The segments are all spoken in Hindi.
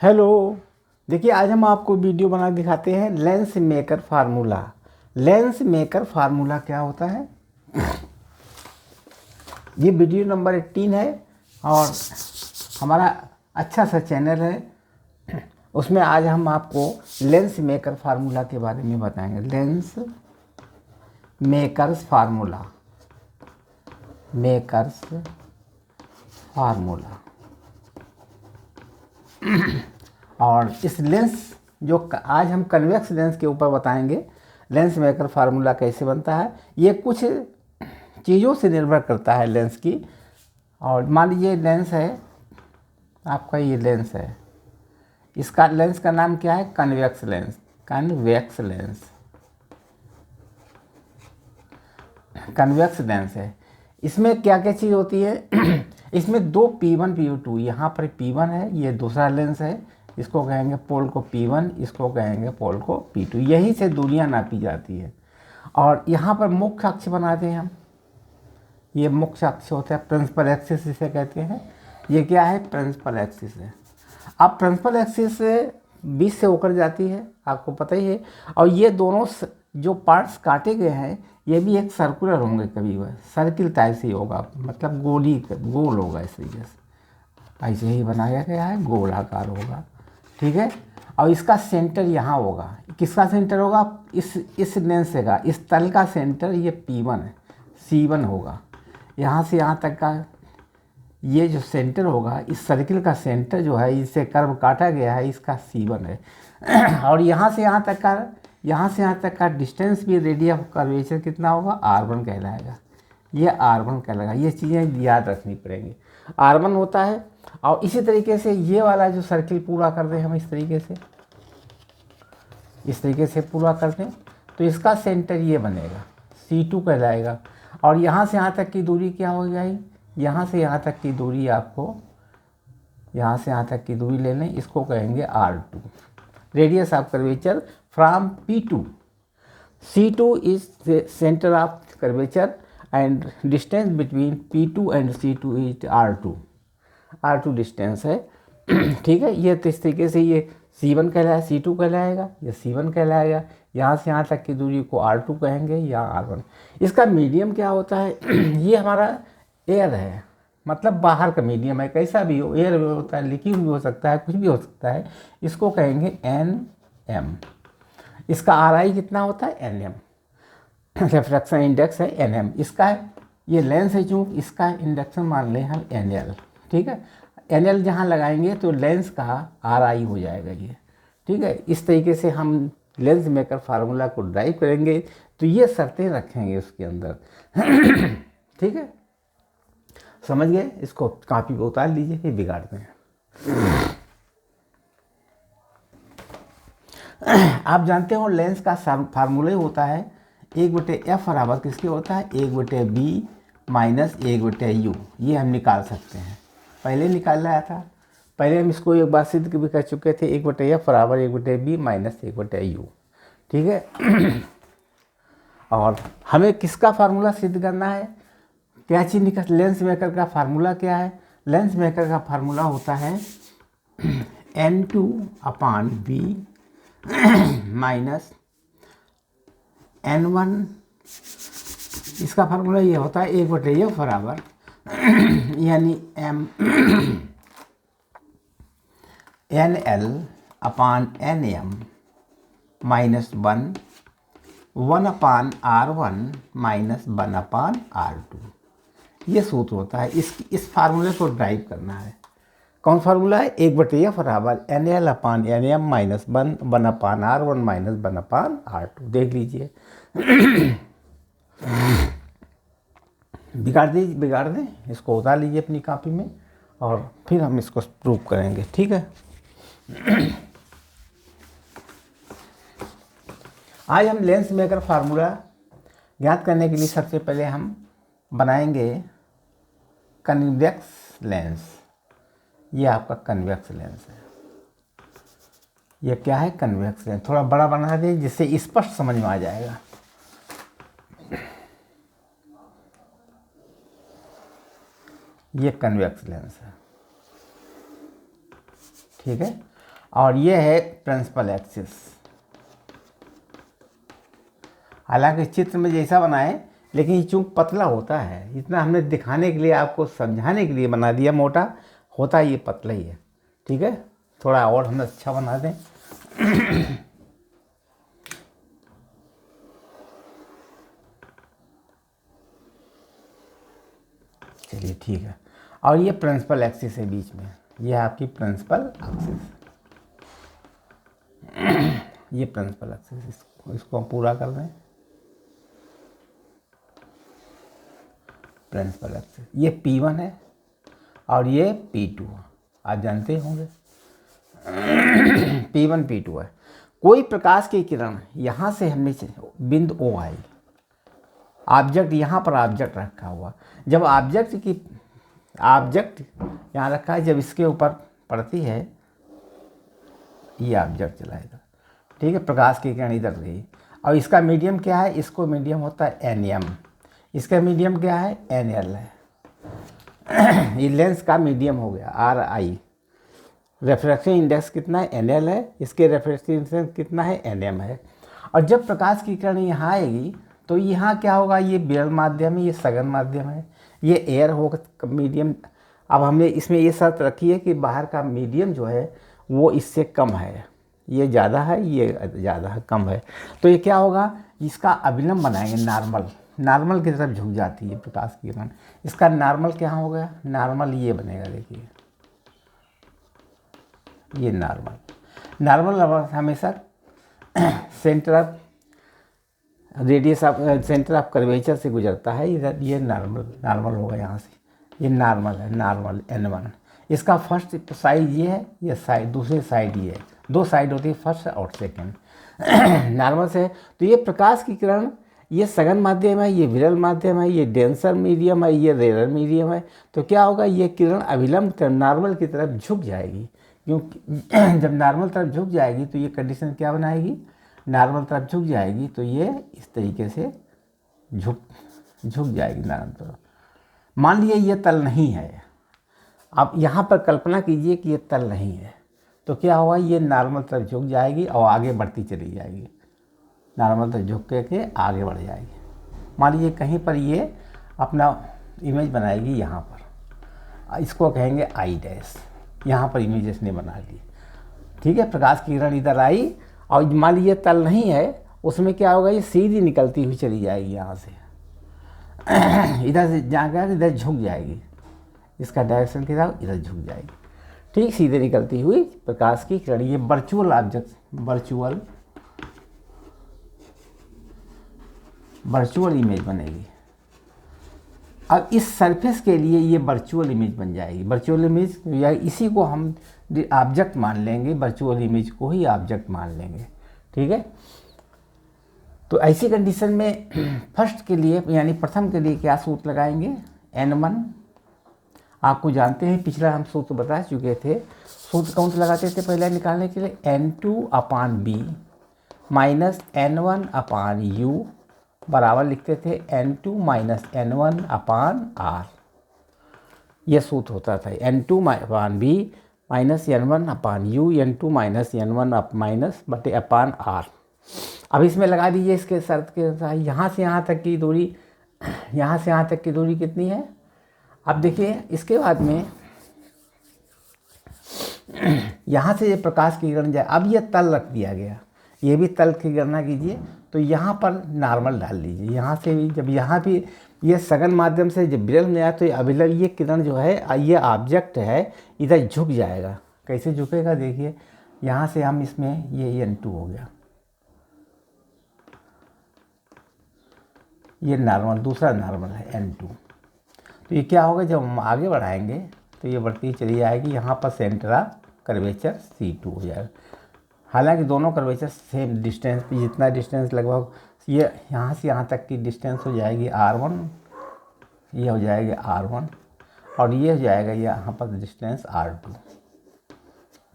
हेलो। देखिए, आज हम आपको वीडियो बना के दिखाते हैं lens maker formula. Lens maker formula क्या होता है? ये वीडियो नंबर 18 है और हमारा अच्छा सा चैनल है। उसमें आज हम आपको लेंस मेकर फार्मूला के बारे में बताएंगे। Lens makers formula, makers formula. और इस लेंस जो आज हम कन्वेक्स लेंस के ऊपर बताएंगे, लेंस मेकर फार्मूला कैसे बनता है। ये कुछ चीज़ों से निर्भर करता है लेंस की। और मान लीजिए लेंस है आपका, ये लेंस है, इसका लेंस का नाम क्या है? Convex lens. Convex lens, convex lens है। इसमें क्या क्या चीज़ होती है? इसमें दो P1 P2, यहाँ पर P1 है, ये दूसरा लेंस है, इसको कहेंगे पोल को P1, इसको कहेंगे पोल को P2। यहीं से दूरियां नापी जाती है। और यहाँ पर मुख्य अक्ष बनाते हैं हम, ये मुख्य अक्ष होता है, प्रिंसिपल एक्सिस इसे कहते हैं। ये क्या है? प्रिंसिपल एक्सिस है। अब प्रिंसिपल एक्सिस से बीच से होकर जाती है, आपको पता ही है। और ये दोनों जो पार्ट्स काटे गए हैं, ये भी एक सर्कुलर होंगे, कभी वह सर्किल टाइप से होगा, मतलब गोल होगा। इस तरीके से ऐसे ही बनाया गया है, गोलाकार होगा, ठीक है। और इसका सेंटर यहाँ होगा। किसका सेंटर होगा? इस लेंस का, इस तल का सेंटर ये P1 है, C1 होगा। यहाँ से यहाँ तक का ये जो सेंटर होगा, इस सर्किल का सेंटर जो है, इससे कर्व काटा गया है, इसका C1 है। और यहाँ से यहाँ तक का डिस्टेंस भी, रेडियस ऑफ कर्वेचर कितना होगा? R1 कहलाएगा। ये R1 कहलाएगा। ये चीज़ें याद रखनी पड़ेंगी। R1 होता है। और इसी तरीके से ये वाला जो सर्किल पूरा कर दें हम, इस तरीके से पूरा कर दें, तो इसका सेंटर ये बनेगा, C2 कहलाएगा। और यहाँ से यहाँ तक की दूरी क्या हो जाएगी? यहाँ से यहाँ तक की दूरी, आपको यहाँ से यहाँ तक की दूरी ले लें, इसको कहेंगे R2, radius of curvature from P2। C2 is centre of curvature and distance between P2 and C2 is R2 distance है। ठीक है। ये तो इस तरीके से ये C1 कहलाएगा, C2 कहलाएगा, ये C1 कहलाएगा। यहाँ से यहाँ तक की दूरी को R2 कहेंगे या R1। इसका मीडियम क्या होता है? ये हमारा एयर है, मतलब बाहर का मीडियम है, कैसा भी हो, एयर भी होता है, लिक्विड भी हो सकता है, कुछ भी हो सकता है। इसको कहेंगे NM। इसका RI कितना होता है? NM। रिफ्रैक्शन इंडेक्स है NM इसका। ये लेंस है, चूँकि इसका इंडक्शन मान लें हम NL, ठीक है। NL जहाँ लगाएंगे तो लेंस का RI हो जाएगा ये, ठीक है। इस तरीके से हम लेंस मेकर फार्मूला को ड्राइव करेंगे, तो ये शर्तें रखेंगे उसके अंदर। ठीक है, समझ गए? इसको कॉपी पे उतार लीजिए, ये बिगाड़ते हैं। आप जानते हो लेंस का फार्मूला होता है 1/f बराबर किसके होता है? 1/b minus 1/u। ये हम निकाल सकते हैं, पहले निकाल था। पहले हम इसको एक बार सिद्ध भी कर चुके थे, 1/f बराबर 1/b माइनस 1/u, ठीक है। और हमें किसका फार्मूला सिद्ध करना है? क्या चीज़ निकल? लेंस मेकर का फार्मूला क्या है? लेंस मेकर का फार्मूला होता है N2/b माइनस N1। इसका फार्मूला ये होता है 1/f बराबर यानी NL/NM minus 1/R1 minus 1/R2। ये सूत्र होता है। इस फार्मूले को ड्राइव करना है। कौन फार्मूला है? 1/f बराबर NL/NM minus 1/R1 minus 1/R2। देख लीजिए। बिगाड़ दें, इसको उतार लीजिए अपनी कॉपी में, और फिर हम इसको प्रूव करेंगे, ठीक है। आज हम लेंस मेकर फार्मूला ज्ञात करने के लिए सबसे पहले हम बनाएंगे कन्वेक्स लेंस। ये आपका कन्वेक्स लेंस है। ये क्या है? Convex lens. थोड़ा बड़ा बना दें जिससे स्पष्ट समझ में आ जाएगा। ये कन्वेक्स लेंस है, ठीक है। और ये है प्रिंसिपल एक्सिस। हालांकि चित्र में जैसा बनाए, लेकिन ये चूंकि पतला होता है, इतना हमने दिखाने के लिए, आपको समझाने के लिए बना दिया, मोटा होता ये पतला ही है। ठीक है, थोड़ा और हम अच्छा बना दें। चलिए ठीक है। और ये प्रिंसिपल एक्सिस है बीच में, ये आपकी प्रिंसिपल एक्सिस, ये प्रिंसिपल एक्सिस, इसको हम पूरा कर रहे हैं। प्रिंसिपल एक्सिस ये P1 है और ये P2 है, आप जानते होंगे। P1 P2 है। कोई प्रकाश की किरण यहाँ से हमने बिंदु O आई, ऑब्जेक्ट यहाँ पर ऑब्जेक्ट रखा हुआ, जब ऑब्जेक्ट यहाँ रखा है, जब इसके ऊपर पड़ती है ये ऑब्जेक्ट चलाएगा। ठीक है, प्रकाश की किरण इधर गई और इसका मीडियम क्या है, इसको मीडियम होता है NM, इसका मीडियम क्या है NL है। ये लेंस का मीडियम हो गया RI। रेफ्रेक्शन इंडेक्स कितना है NL है, इसके रेफ्रेक्शन इंडेक्स कितना है NM है। और जब प्रकाश की किरण यहाँ आएगी तो यहाँ क्या होगा, ये विरल माध्यम है, ये सघन माध्यम है, ये एयर होगा मीडियम। अब हमने इसमें ये शर्त रखी है कि बाहर का मीडियम जो है वो इससे कम है, ये ज़्यादा है, ये ज़्यादा है, कम है। तो ये क्या होगा, इसका अभिलंब बनाएंगे, नॉर्मल की तरफ झुक जाती है प्रकाश की किरण। इसका नॉर्मल क्या हो गया, नॉर्मल ये बनेगा, देखिए ये नॉर्मल हमेशा centre of radius of centre of curvature से गुजरता है। इधर ये नॉर्मल होगा, यहाँ से ये नॉर्मल है, नॉर्मल N1। इसका फर्स्ट साइड ये है, ये साइड दूसरी साइड ये है, दो साइड होती है, फर्स्ट और सेकंड। नॉर्मल से तो ये प्रकाश की किरण, ये सघन माध्यम है, ये विरल माध्यम है, ये डेंसर मीडियम है, ये रेयर मीडियम है। तो क्या होगा, ये किरण अभिलंब नॉर्मल की तरफ झुक जाएगी, क्योंकि जब नॉर्मल तरफ झुक जाएगी तो ये कंडीशन क्या बनाएगी, नॉर्मल तरफ झुक जाएगी तो ये इस तरीके से झुक जाएगी नॉर्मल तरफ। मान लीजिए ये तल नहीं है, अब यहाँ पर कल्पना कीजिए कि ये तल नहीं है, तो क्या होगा, ये नॉर्मल तरफ झुक जाएगी और आगे बढ़ती चली जाएगी, नॉर्मल तरफ झुक के आगे बढ़ जाएगी। मान लीजिए कहीं पर ये अपना इमेज बनाएगी, यहाँ पर इसको कहेंगे I', यहाँ पर इमेज इसने बना दी। ठीक है, प्रकाश की किरण इधर आई और मान लीजिए तल नहीं है, उसमें क्या होगा, ये सीधी निकलती हुई चली जाएगी, यहाँ से इधर से जाकर इधर झुक जाएगी, इसका डायरेक्शन क्या था, इधर झुक जाएगी। ठीक, सीधे निकलती हुई प्रकाश की किरण, ये वर्चुअल ऑब्जेक्ट, वर्चुअल इमेज बनेगी। अब इस सरफेस के लिए ये वर्चुअल इमेज बन जाएगी। वर्चुअल इमेज या इसी को हम ऑब्जेक्ट मान लेंगे, वर्चुअल इमेज को ही ऑब्जेक्ट मान लेंगे। ठीक है, तो ऐसी कंडीशन में फर्स्ट के लिए यानी प्रथम के लिए क्या सूत्र लगाएंगे, N1 आपको जानते हैं, पिछला हम सूत्र बता चुके थे। सूत्र कौन सा लगाते थे पहले निकालने के लिए, N2/B माइनस N1/U बराबर लिखते थे N2 माइनस N1/R। यह सूत्र होता था N2/B minus N1/U, N2 minus N1/R। अब इसमें लगा दीजिए इसके शर्त के अनुसार, यहाँ से यहाँ तक की दूरी, यहाँ से यहाँ तक की दूरी कितनी है। अब देखिए इसके बाद में यहाँ से ये प्रकाश की किरण जाए, अब ये तल रख दिया गया, ये भी तल की गणना कीजिए, तो यहाँ पर नॉर्मल डाल लीजिए। यहाँ से भी जब यहाँ भी ये सघन माध्यम से जब विरल में आया तो अभिलंब ये किरण जो है, ये ऑब्जेक्ट है, इधर झुक जाएगा। कैसे झुकेगा देखिए, यहाँ से हम इसमें ये N2 हो गया, ये नॉर्मल, दूसरा नॉर्मल है N2। तो ये क्या होगा, जब हम आगे बढ़ाएंगे तो ये बढ़ती चली जाएगी, यहाँ पर सेंटर ऑफ कर्वेचर C2 हो जाएगा। हालांकि दोनों कर्वेचर सेम डिस्टेंस, जितना डिस्टेंस लगभग ये यहाँ से यहाँ तक की डिस्टेंस हो जाएगी R1, ये हो जाएगी R1 और ये हो जाएगा यहाँ पर डिस्टेंस R2।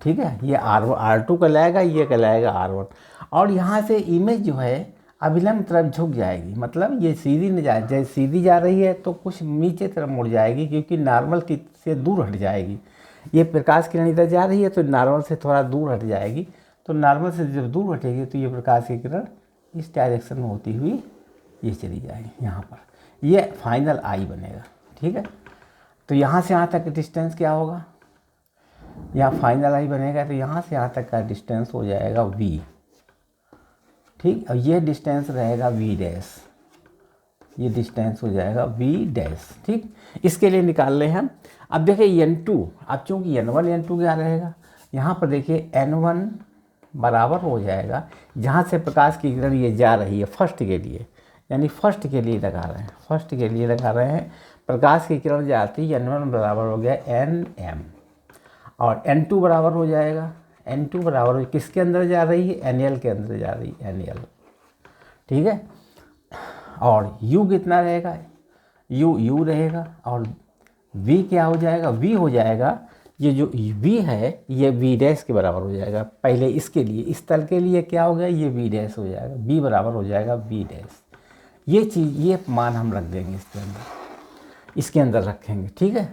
ठीक है, ये R2 कहलाएगा, ये कहलाएगा R1। और यहाँ से इमेज जो है अभिलंब तरफ झुक जाएगी, मतलब ये सीधी न जाए, जैसे सीधी जा रही है तो कुछ नीचे तरफ मुड़ जाएगी, क्योंकि नॉर्मल की से दूर हट जाएगी। ये प्रकाश किरण इधर जा रही है तो नॉर्मल से थोड़ा दूर हट जाएगी, तो नॉर्मल से जब दूर हटेगी तो ये प्रकाश की किरण इस डायरेक्शन में होती हुई ये चली जाएगी यहाँ पर, ये फाइनल आई बनेगा। ठीक है, तो यहाँ से यहाँ तक डिस्टेंस क्या होगा, यहाँ फाइनल आई बनेगा, तो यहाँ से यहाँ तक का डिस्टेंस हो जाएगा v। ठीक, और ये डिस्टेंस रहेगा v डैश, ये डिस्टेंस हो जाएगा v डैश। ठीक, इसके लिए निकाल लें हम। अब देखिए n2, अब चूँकि n1 n2 क्या रहेगा, यहाँ पर देखिए n1 बराबर हो जाएगा, जहाँ से प्रकाश की किरण ये जा रही है फर्स्ट के लिए, यानी फर्स्ट के लिए लगा रहे हैं, फर्स्ट के लिए लगा रहे हैं, प्रकाश की किरण जाती है n1 बराबर हो गया nm, और n2 बराबर हो जाएगा, n2 बराबर हो किसके अंदर जा रही है, nl के अंदर जा रही है, nl। ठीक है, और u कितना रहेगा, u रहेगा, और v क्या हो जाएगा, v हो जाएगा, ये जो v है ये v डैश के बराबर हो जाएगा। पहले इसके लिए, इस तल के लिए क्या हो गया, ये v डैश हो जाएगा, v बराबर हो जाएगा v डैश। ये चीज़, ये मान हम रख देंगे इसके अंदर, इसके अंदर रखेंगे। ठीक है,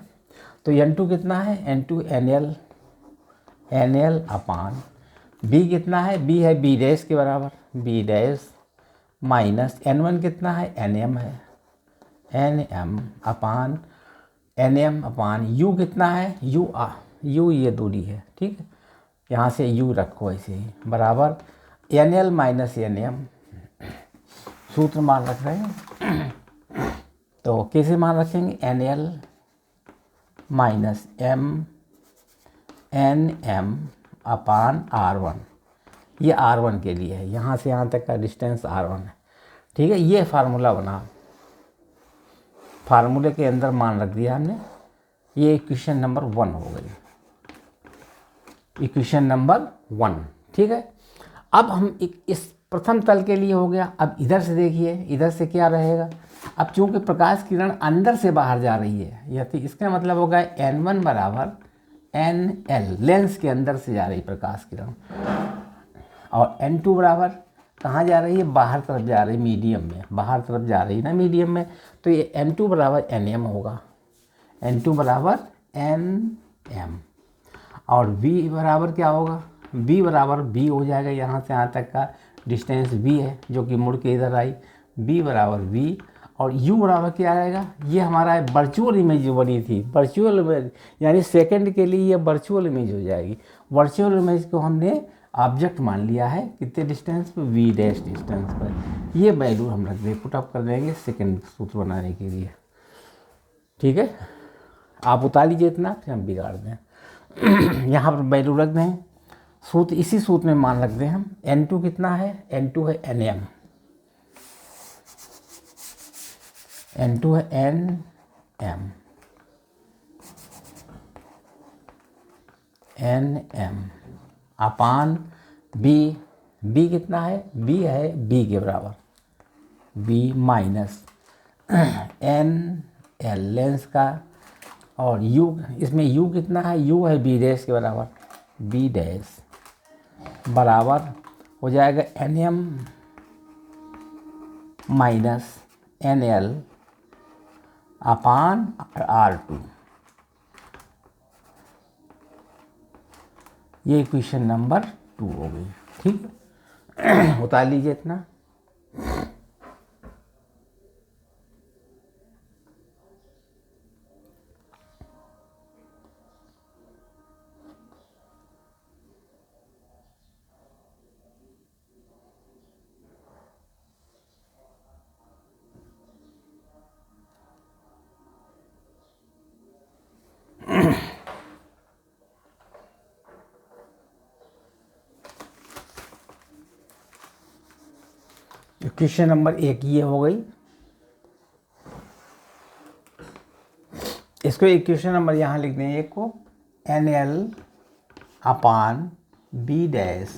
तो n2 कितना है, n2 nl अपान b कितना है, b है b डैश के बराबर, b डैश माइनस n1 कितना है, nm है, nm अपान nm अपान u कितना है, u ये दूरी है। ठीक है, यहाँ से u रखो ऐसे ही, बराबर nl माइनस nm, सूत्र मान रख रहे हैं, तो कैसे मान रखेंगे, nl माइनस nm अपान r1, ये r1 के लिए है, यहाँ से यहाँ तक का डिस्टेंस r1 है। ठीक है, ये फार्मूला बना, फार्मूले के अंदर मान रख दिया हमने, ये इक्वेशन नंबर 1 हो गई, इक्वेशन नंबर 1। ठीक है, अब हम इस प्रथम तल के लिए हो गया। अब इधर से देखिए, इधर से क्या रहेगा, अब चूंकि प्रकाश किरण अंदर से बाहर जा रही है, या तो इसका मतलब होगा n1 बराबर nl, लेंस के अंदर से जा रही प्रकाश किरण, और n2 बराबर कहाँ जा रही है, बाहर तरफ जा रही, मीडियम में, बाहर तरफ जा रही ना मीडियम में, तो ये n2 बराबर nm होगा, n2 बराबर nm, और v बराबर क्या होगा, v बराबर v हो जाएगा, यहाँ से यहाँ तक का डिस्टेंस v है जो कि मुड़ के इधर आई, v बराबर v, और u बराबर क्या आएगा, ये हमारा वर्चुअल इमेज जो बनी थी, वर्चुअल इमेज यानी सेकंड के लिए ये वर्चुअल इमेज हो जाएगी। वर्चुअल इमेज को हमने ऑब्जेक्ट मान लिया है कितने डिस्टेंस पर, v डैश डिस्टेंस पर, ये वैल्यू हम रख दें, पुटअप कर देंगे सेकंड सूत्र बनाने के लिए। ठीक है, आप उतार लीजिए इतना, फिर हम बिगाड़ दें। यहाँ पर वैल्यू रख दें, सूत्र इसी सूत्र में मान रख दें हम, n2 कितना है, n2 है nm, n2 है nm अपान b कितना है, b है b के बराबर, b माइनस nl लेंस का, और u, इसमें u कितना है, u है b डैश के बराबर, b डैश बराबर हो जाएगा nm माइनस nl अपान r2। ये इक्वेशन नंबर 2 हो गई। ठीक, उतार लीजिए इतना। इक्वेशन नंबर 1 ये हो गई, इसको इक्वेशन नंबर यहाँ लिख दें एक को, nl अपान b डैश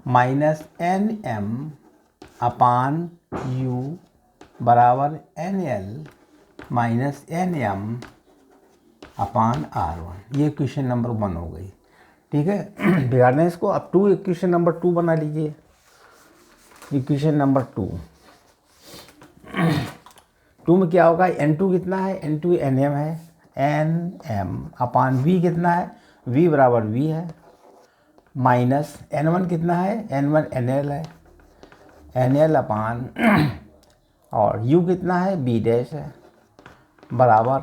माइनस nm अपान u बराबर nl माइनस nm अपान r1, ये इक्वेशन नंबर 1 हो गई। ठीक है, बिगाड़ दें इसको। अब इक्वेशन नंबर 2 बना लीजिए, इक्वेशन नंबर 2 में क्या होगा, n2 कितना है, n2 nm है, एन एम अपान वी कितना है, वी बराबर वी है, माइनस एन वन कितना है, एन वन एन एल है, एन एल अपान और यू कितना है, बी डैश है, बराबर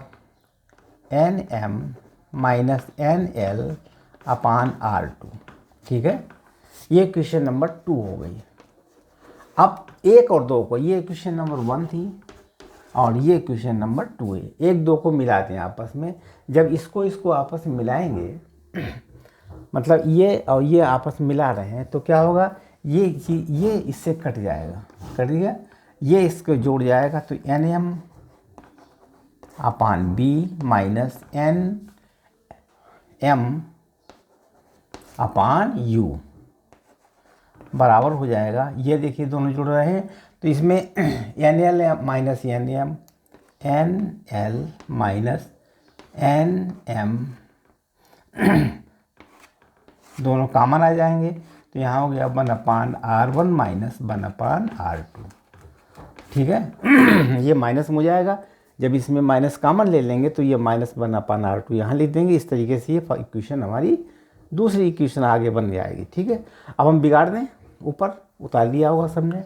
N M minus N L अपान आर टू। ठीक है, ये क्वेश्चन नंबर 2 हो गई। अब 1 और 2 को, ये क्वेश्चन नंबर 1 थी और ये क्वेश्चन नंबर 2 है, 1 2 को मिलाते हैं आपस में। जब इसको आपस में मिलाएंगे मतलब ये और ये आपस में मिला रहे हैं तो क्या होगा, ये इससे कट जाएगा, कट गया, ये इसको जोड़ जाएगा तो एन एम अपान बी माइनस एन एम अपान यू बराबर हो जाएगा, ये देखिए दोनों जुड़ रहे हैं तो इसमें N L minus N M, N L minus N M दोनों कॉमन आ जाएंगे तो यहाँ हो गया 1/R1 माइनस 1/R2। ठीक है, ये माइनस में हो जाएगा, जब इसमें माइनस कॉमन ले लेंगे तो ये माइनस 1/R2 यहाँ लिख देंगे। इस तरीके से ये इक्वेशन हमारी दूसरी इक्वेशन आगे बन जाएगी। ठीक है, अब हम बिगाड़ दें, ऊपर उतार दिया होगा सबने।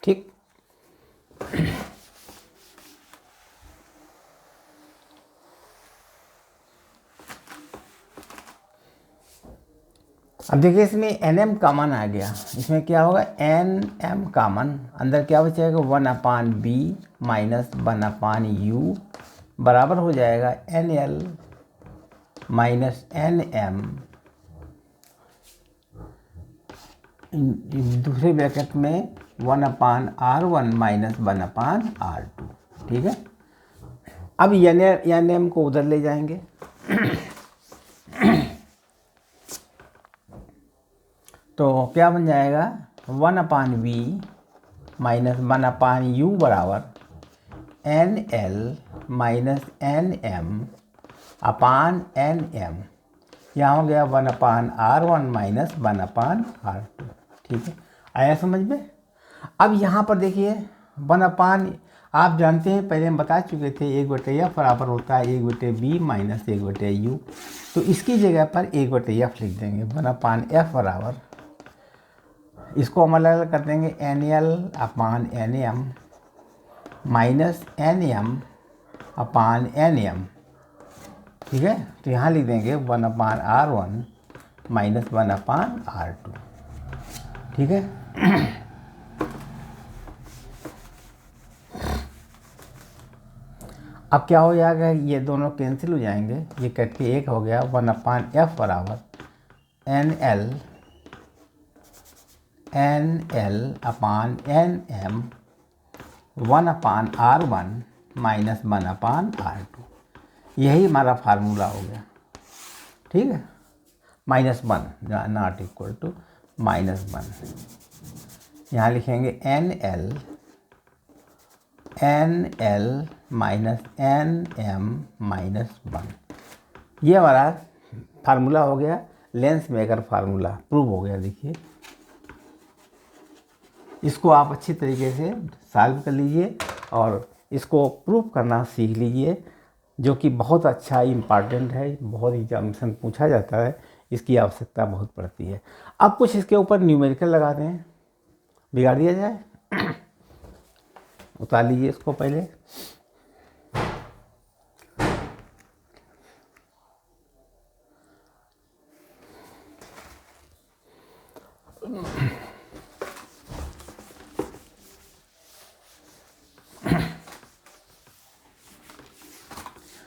ठीक, अब देखिए इसमें एन एम कॉमन आ गया, इसमें क्या होगा, एन एम कॉमन, अंदर क्या बचेगा 1/B माइनस 1/U बराबर हो जाएगा N L minus N M, दूसरे ब्रैकेट में 1/R1 माइनस 1/R2। ठीक है, अब एन एम को उधर ले जाएंगे तो क्या बन जाएगा 1/V माइनस 1/U बराबर N L minus N M upon N M, यहाँ हो गया 1/R1 माइनस 1/R2। ठीक है, आया समझ में। अब यहाँ पर देखिए 1 आप जानते हैं, पहले हम बता चुके थे 1/F बराबर होता है 1/B माइनस 1/U, तो इसकी जगह पर 1/F लिख देंगे। 1/F बराबर, इसको हम अलग अलग कर देंगे, N L upon N M minus N M upon N M. ठीक है, तो यहाँ लिख देंगे 1/R1 माइनस 1/R2। ठीक है, अब क्या हो जाएगा, ये दोनों कैंसिल हो जाएंगे, ये कट के एक हो गया 1/F बराबर N L upon N M 1/R1 minus 1/R2, यही हमारा फार्मूला हो गया। ठीक है, -1 नॉट इक्वल टू -1, यहाँ लिखेंगे N L minus N M minus 1, ये हमारा फार्मूला हो गया, लेंस मेकर फार्मूला प्रूव हो गया। देखिए इसको आप अच्छी तरीके से सॉल्व कर लीजिए और इसको प्रूव करना सीख लीजिए, जो कि बहुत अच्छा इम्पॉर्टेंट है, बहुत एग्जामिनेशन पूछा जाता है, इसकी आवश्यकता बहुत पड़ती है। अब कुछ इसके ऊपर न्यूमेरिकल लगा दें, बिगाड़ दिया जाए। उतार लीजिए इसको पहले,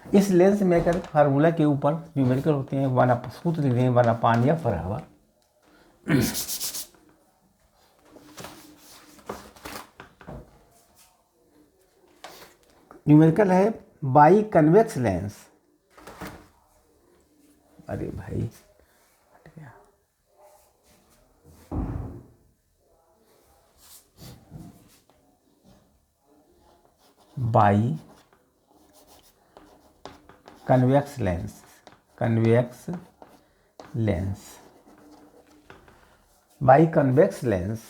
इस लेंस मेकर फार्मूला के ऊपर न्यूमेरिकल होते हैं, सूत्र लिख देंगे 1/F बराबर न्यूमेरिकल है बाई कन्वेक्स लेंस, अरे भाई हट गया, by convex lens, convex lens, by convex lens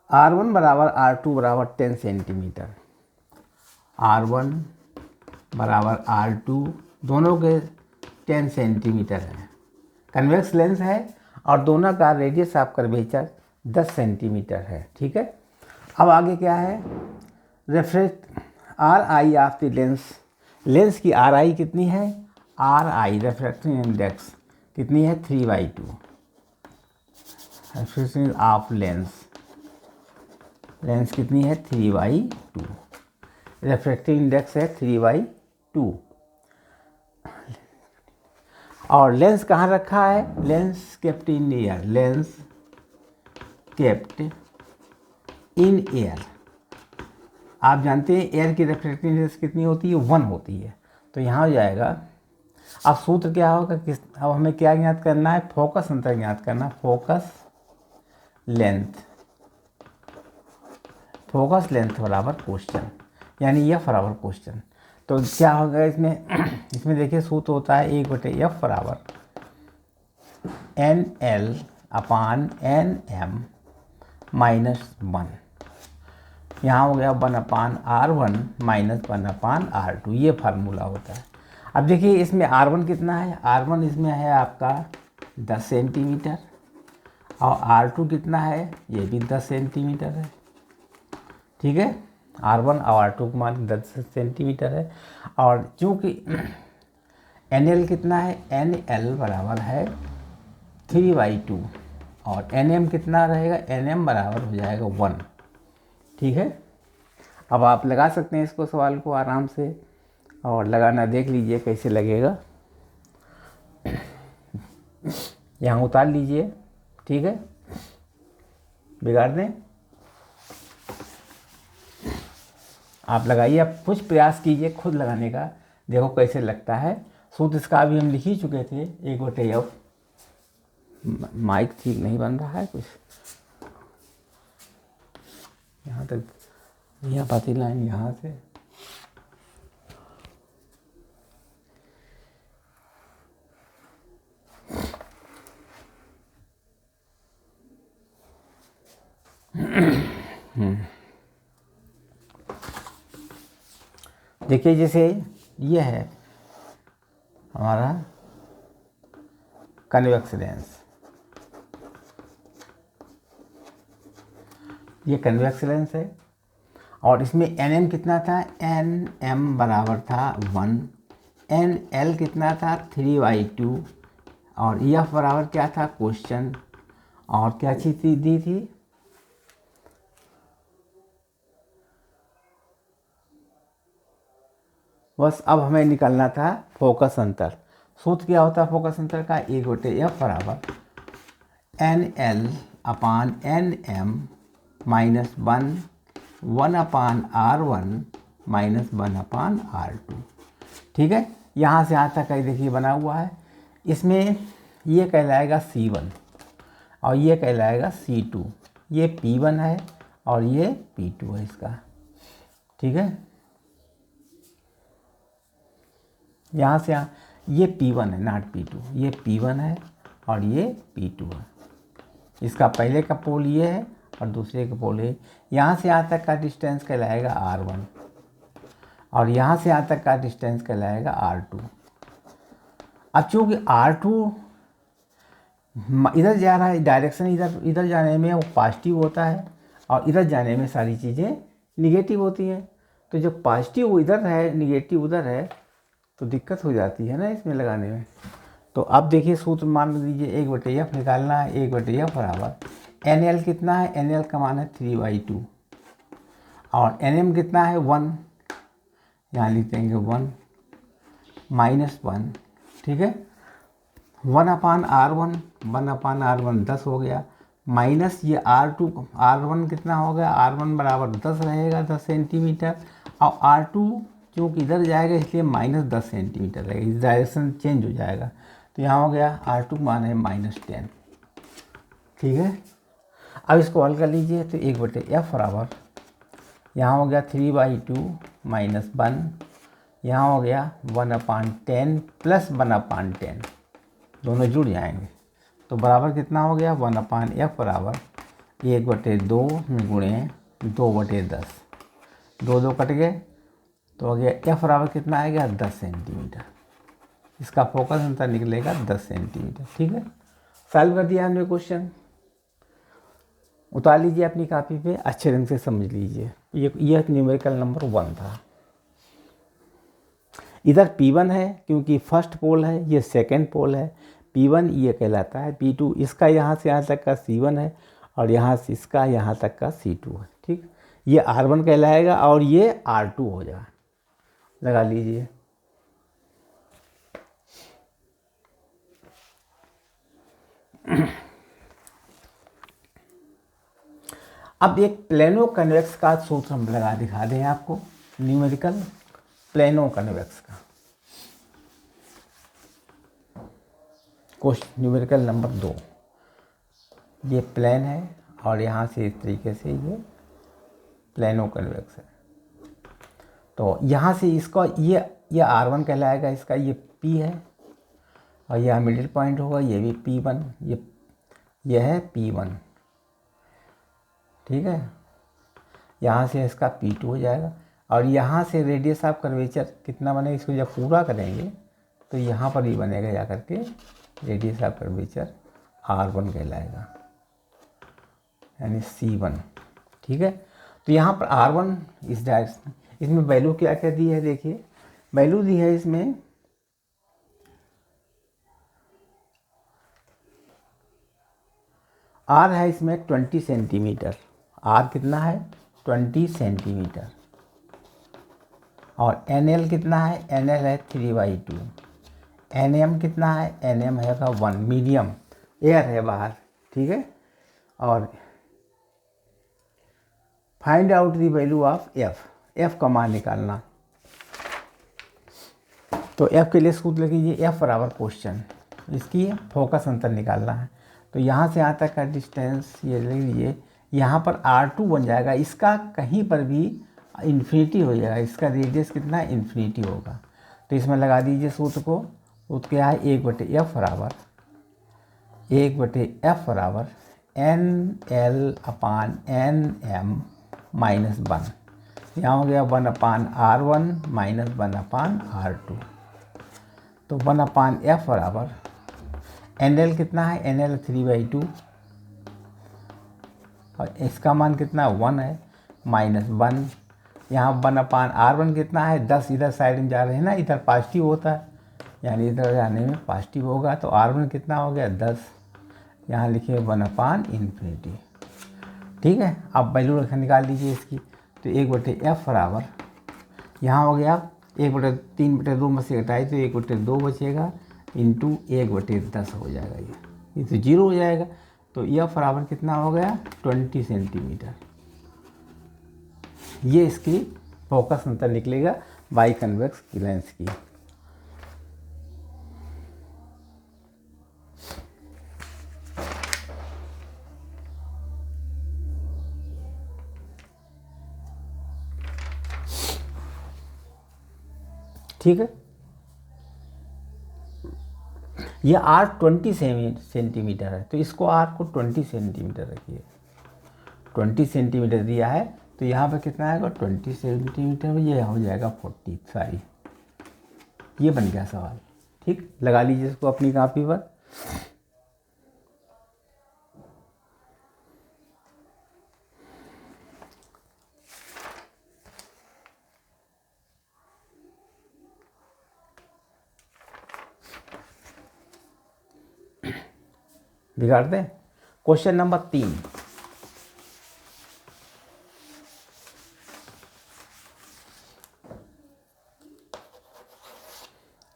R1 बराबर R2 बराबर 10 सेंटीमीटर, R1 बराबर R2 दोनों के 10 सेंटीमीटर है, कन्वेक्स लेंस है और दोनों का रेडियस ऑफ कर्वेचर 10 सेंटीमीटर है। ठीक है, अब आगे क्या है, refract are I of the lens, lens की आर आई कितनी है, आर आई रेफ्रेक्टिव इंडेक्स कितनी है 3/2, रेफ्रेक्टिव ऑफ लेंस, लेंस कितनी है 3/2, रेफ्रेक्टिव इंडेक्स है 3/2। और लेंस कहाँ रखा है, lens kept in air, lens kept in air. आप जानते हैं एयर की रेफ्रेक्टिव इंडेक्स कितनी होती है, 1 होती है, तो यहाँ हो जाएगा। अब सूत्र क्या होगा, अब हमें क्या ज्ञात करना है, फोकस अंतर ज्ञात करना, फोकस लेंथ, फोकस लेंथ बराबर क्वेश्चन, यानी एफ बराबर क्वेश्चन। तो क्या होगा इसमें, इसमें देखिए सूत्र होता है 1/f बराबर NL अपान NM माइनस 1, यहाँ हो गया 1/R1 माइनस 1/R2, ये फार्मूला होता है। अब देखिए इसमें R1 कितना है, R1 इसमें है आपका 10 सेंटीमीटर और R2 कितना है, ये भी 10 सेंटीमीटर है। ठीक है, R1 और R2 का मान 10 सेंटीमीटर है, और चूँकि NL कितना है, NL बराबर है 3/2 और NM कितना रहेगा, NM बराबर हो जाएगा 1। ठीक है, अब आप लगा सकते हैं इसको सवाल को आराम से, और लगाना देख लीजिए कैसे लगेगा, यहाँ उतार लीजिए। ठीक है, बिगाड़ दें, आप लगाइए, आप कुछ प्रयास कीजिए खुद लगाने का, देखो कैसे लगता है। सूत्र इसका अभी हम लिख ही चुके थे 1/f, माइक ठीक नहीं बन रहा है कुछ, यहाँ तक यह पाती लाइन यहाँ से, देखिए जैसे ये है हमारा कन्वेक्स लेंस, ये कन्वेक्स लेंस है और इसमें NM कितना था, NM बराबर था 1, NL कितना था 3/2 और EF बराबर क्या था क्वेश्चन, और क्या चीज़ दी थी, बस अब हमें निकालना था फोकस अंतर। सूत्र क्या होता है फोकस अंतर का, 1/f बराबर NL अपान NM minus 1/R1 minus 1/R2। ठीक है, यहाँ से यहाँ तक देखिए बना हुआ है, इसमें ये कहलाएगा C1 और ये कहलाएगा C2, ये P1 है और ये P2 है इसका। ठीक है, यहाँ से यहाँ ये P1 है नॉट P2, ये P1 है और ये P2 है, इसका पहले का पोल ये है और दूसरे का पोल है। यहाँ से यहाँ तक का डिस्टेंस कहलाएगा R1 और यहाँ से यहाँ तक का डिस्टेंस कहलाएगा R2। अब चूँकि R2 इधर जा रहा है, डायरेक्शन इधर जाने में वो पॉजिटिव होता है और इधर जाने में सारी चीज़ें निगेटिव होती हैं, तो जब पॉजिटिव इधर है निगेटिव उधर है तो दिक्कत हो जाती है ना इसमें लगाने में। तो अब देखिए सूत्र मान लीजिए 1/f निकालना है, 1/f बराबर NL कितना है, NL का मान है 3/2 और NM कितना है 1, यहाँ लिख देंगे 1 माइनस 1। ठीक है, 1/R1 10 हो गया माइनस ये R1 कितना हो गया, R1 बराबर 10 रहेगा, 10 सेंटीमीटर, और R2 क्योंकि इधर जाएगा इसलिए माइनस 10 सेंटीमीटर रहेगा, इस डायरेक्शन चेंज हो जाएगा। तो यहाँ हो गया R2 मान है -10। ठीक है, अब इसको हल कर लीजिए। तो 1/f बराबर, यहाँ हो गया 3/2 - 1, यहाँ हो गया 1/10 + 1/10, दोनों जुड़ जाएंगे तो बराबर कितना हो गया, 1/f बराबर 1/2 गुणे 2/10, 2 कट गए तो हो गया f बराबर कितना आएगा, 10 सेंटीमीटर। इसका फोकस अंतर निकलेगा 10 सेंटीमीटर। ठीक है, सॉल्व कर दिया हमने क्वेश्चन। उतार लीजिए अपनी कॉपी पे, अच्छे ढंग से समझ लीजिए। ये न्यूमेरिकल नंबर 1 था। इधर P1 है क्योंकि फर्स्ट पोल है, ये सेकंड पोल है। P1 ये कहलाता है, P2 इसका यहाँ से यहाँ तक का C1 है, और यहाँ से इसका यहाँ तक का C2 है। ठीक, ये R1 कहलाएगा और ये R2 हो जाएगा। लगा लीजिए। अब एक प्लेनो कन्वेक्स का सूत्र हम लगा दिखा दें आपको, न्यूमेरिकल प्लेनो कन्वेक्स का। क्वेश्चन न्यूमेरिकल नंबर 2, ये प्लेन है और यहाँ से इस तरीके से ये प्लेनो कन्वेक्स है। तो यहाँ से इसका ये R1 कहलाएगा, इसका ये P है, और यह मिडिल पॉइंट होगा, ये भी P1, ये है P1। ठीक है, यहाँ से इसका P2 हो जाएगा, और यहाँ से रेडियस ऑफ कर्वेचर कितना बनेगा, इसको जब पूरा करेंगे तो यहाँ पर ही बनेगा जा करके रेडियस ऑफ कर्वेचर R1 कहलाएगा, यानी C1। ठीक है, तो यहाँ पर R1 इस डायरेक्शन, इसमें वैल्यू क्या क्या दी है, देखिए वैल्यू दी है इसमें R है इसमें 20 सेंटीमीटर, R कितना है 20 सेंटीमीटर, और NL कितना है, NL है 3/2, NM कितना है, NM है 1, मीडियम एयर है बाहर। ठीक है, और find out the value of F का मान निकालना। तो F के लिए सूत्र लीजिए, F बराबर क्वेश्चन, इसकी फोकस अंतर निकालना है। तो यहाँ से यहाँ तक का डिस्टेंस ये ले लीजिए, यहाँ पर R2 बन जाएगा, इसका कहीं पर भी इन्फिनिटी हो जाएगा, इसका रेडियस कितना इन्फिनिटी होगा। तो इसमें लगा दीजिए सूत्र को, सूत्र क्या है, 1/f बराबर NL/NM - 1, यहाँ हो गया 1/R1 - 1/R2। तो 1/f बराबर NL कितना है, NL 3/2, और इसका मान कितना 1 है, -1, यहाँ 1/R1 कितना है 10, इधर साइड में जा रहे हैं ना, इधर पॉजिटिव होता है, यानी इधर जाने में पॉजिटिव होगा। तो R1 कितना हो गया 10, यहाँ लिखिए 1/∞। ठीक है, अब वैल्यू निकाल दीजिए इसकी। तो 1/f बराबर, यहाँ हो गया 3/2 में से घटाई तो 1/2 बचेगा, इंटू 1/10 हो जाएगा, ये तो 0 हो जाएगा। तो F बराबर कितना हो गया 20 सेंटीमीटर। ये इसकी फोकस अंतर निकलेगा बाई कन्वेक्स की लेंस की। ठीक है, ये R 20 सेंटीमीटर है, तो इसको R को 20 सेंटीमीटर रखिए। 20 सेंटीमीटर दिया है, तो यहाँ पर कितना आएगा 20 सेंटीमीटर में, ये हो जाएगा 40, सॉरी ये बन गया सवाल। ठीक, लगा लीजिए इसको अपनी कॉपी पर। बिगाड़ दें। क्वेश्चन नंबर 3,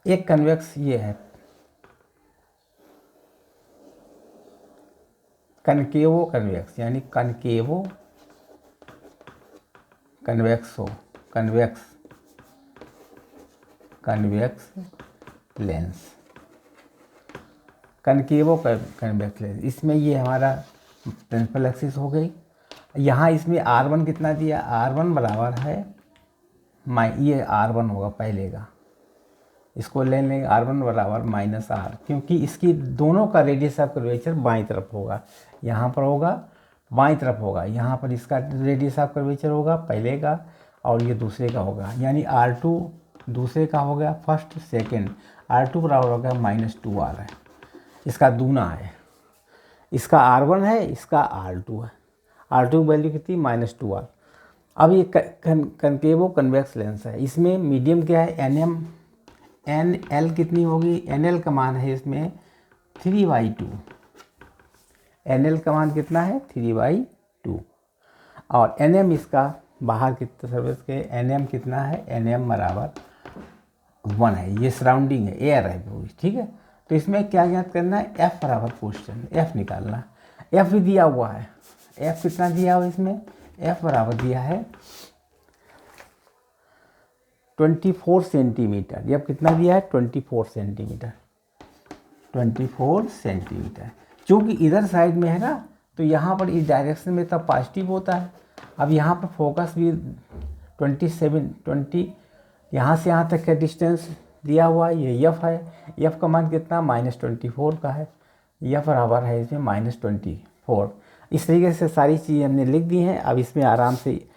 एक कन्वेक्स ये है, कनकेवो कन्वेक्स, यानी कनकेवो कन्वेक्सो कन्वेक्स लेंस, कनकेवो कन्वेक्स लेंस। इसमें ये हमारा प्रिंसिपल एक्सिस हो गई। यहाँ इसमें R1 कितना दिया, R1 बराबर है ये R1 होगा पहले का, इसको ले लेंगे R1 बराबर -R, क्योंकि इसकी दोनों का रेडियस ऑफ कर्वेचर बाईं तरफ होगा, यहाँ पर होगा बाईं तरफ होगा, यहाँ पर इसका रेडियस ऑफ कर्वेचर होगा पहले का और ये दूसरे का होगा, यानी R2 दूसरे का हो गया, फर्स्ट सेकंड, R2 बराबर हो गया -2R है, इसका दूना है, इसका R1 है, इसका R2 है, R2 वैल्यू कितनी -2R। अब ये कनकेवो कन्वेक्स लेंस है, इसमें मीडियम क्या है NL कितनी होगी, NL का मान है इसमें 3/2, NL का मान कितना है 3/2, और NM इसका बाहर की तरफ के NM कितना है, NM बराबर 1 है, ये सराउंडिंग है, एयर है पूरी, ठीक है। तो इसमें क्या ज्ञात करना है, F बराबर क्वेश्चन, F निकालना, F भी दिया हुआ है, F कितना दिया हुआ इसमें, F बराबर दिया है 24 सेंटीमीटर, F कितना दिया है 24 सेंटीमीटर, 24 सेंटीमीटर। चूँकि इधर साइड में है ना, तो यहाँ पर इस डायरेक्शन में तब पॉजिटिव होता है। अब यहाँ पर फोकस भी 20 यहाँ से यहाँ तक का डिस्टेंस दिया हुआ है, ये F है, F का मान कितना -24 का है, F बराबर है इसमें -24। इस तरीके से सारी चीज़ें हमने लिख दी हैं। अब इसमें आराम से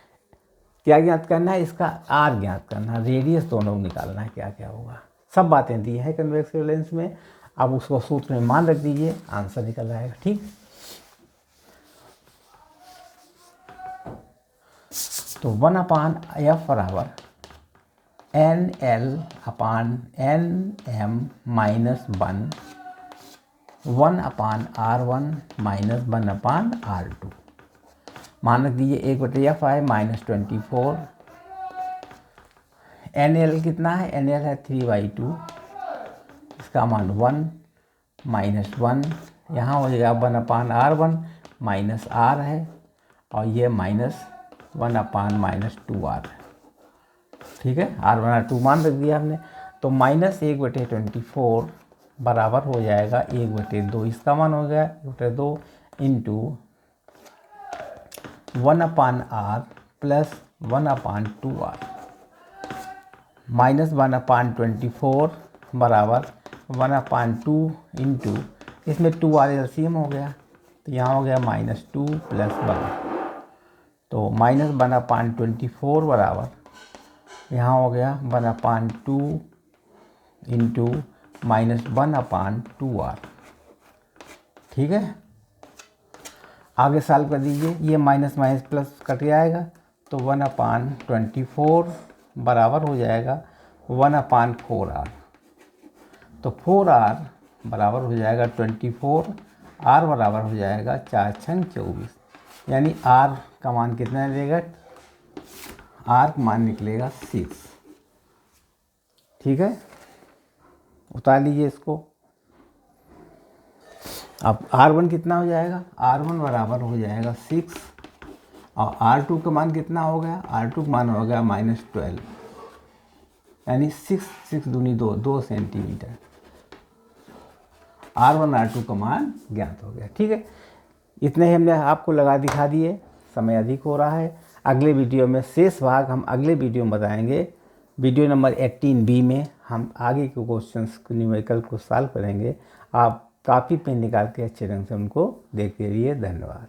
क्या ज्ञात करना है, इसका R ज्ञात करना है, रेडियस दोनों निकालना है, क्या क्या होगा, सब बातें दी हैं कन्वेक्स लेंस में। अब उसको सूत्र में मान रख दीजिए, आंसर निकल आएगा, ठीक। तो 1/F बराबर NL/NM -1, 1/R1 -1/R2। मान रख दीजिए 1/F है -24, NL कितना है, NL है 3/2, इसका मान 1 -1, यहाँ हो जाएगा 1/R1 -R है, और ये -1/-2R है, ठीक है। R1 R2 मान रख दिया हमने। तो -1/24 बराबर हो जाएगा 1/2, इसका मान हो गया 1/2 इंटू 1/R प्लस 1/2R, -1/24 बराबर 1/2 इंटू, इसमें 2R एलसीएम हो गया, तो यहाँ हो गया -2 + 1, तो -1/24 बराबर यहाँ हो गया 1/2 इंटू -1/2R, ठीक है। आगे सॉल्व कर दीजिए, ये माइनस माइनस प्लस कट जाएगा, तो 1/24 बराबर हो जाएगा 1/4R, तो 4R बराबर हो जाएगा 24, R बराबर हो जाएगा 4 × 24, यानी R का मान कितना निकलेगा, R का मान निकलेगा 6, ठीक है। उतार लीजिए इसको। अब R1 कितना हो जाएगा, R1 बराबर हो जाएगा 6, और R2 का मान कितना हो गया, R2 का मान हो गया -12, यानी 6 दूनी 2 सेंटीमीटर। R1 R2 का मान ज्ञात हो गया, ठीक है। इतने ही हमने आपको लगा दिखा दिए, समय अधिक हो रहा है। अगले वीडियो में शेष भाग हम अगले वीडियो में बताएंगे। वीडियो नंबर 18B में हम आगे के क्वेश्चंस न्यूमेरिकल को सॉल्व करेंगे। आप कॉपी पेन निकाल के अच्छे ढंग से उनको देखते रहिए। धन्यवाद।